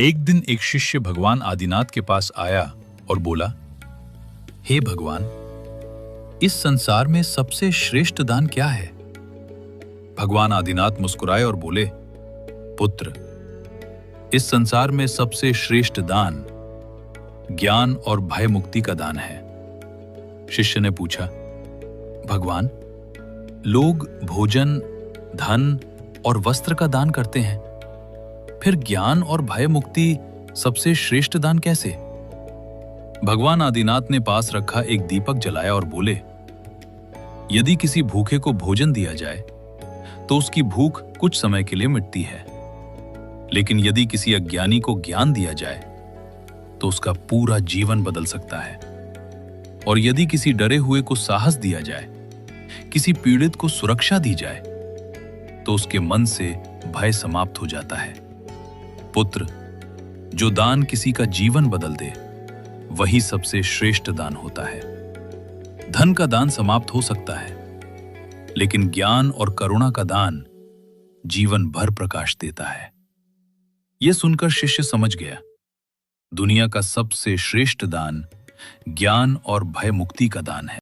एक दिन एक शिष्य भगवान आदिनाथ के पास आया और बोला, हे भगवान, इस संसार में सबसे श्रेष्ठ दान क्या है? भगवान आदिनाथ मुस्कुराए और बोले, पुत्र, इस संसार में सबसे श्रेष्ठ दान ज्ञान और भय मुक्ति का दान है। शिष्य ने पूछा, भगवान, लोग भोजन, धन और वस्त्र का दान करते हैं, फिर ज्ञान और भय मुक्ति सबसे श्रेष्ठ दान कैसे? भगवान आदिनाथ ने पास रखा एक दीपक जलाया और बोले, यदि किसी भूखे को भोजन दिया जाए तो उसकी भूख कुछ समय के लिए मिटती है, लेकिन यदि किसी अज्ञानी को ज्ञान दिया जाए तो उसका पूरा जीवन बदल सकता है। और यदि किसी डरे हुए को साहस दिया जाए, किसी पीड़ित को सुरक्षा दी जाए, तो उसके मन से भय समाप्त हो जाता है। पुत्र, जो दान किसी का जीवन बदल दे, वही सबसे श्रेष्ठ दान होता है। धन का दान समाप्त हो सकता है, लेकिन ज्ञान और करुणा का दान जीवन भर प्रकाश देता है। यह सुनकर शिष्य समझ गया, दुनिया का सबसे श्रेष्ठ दान ज्ञान और भय मुक्ति का दान है।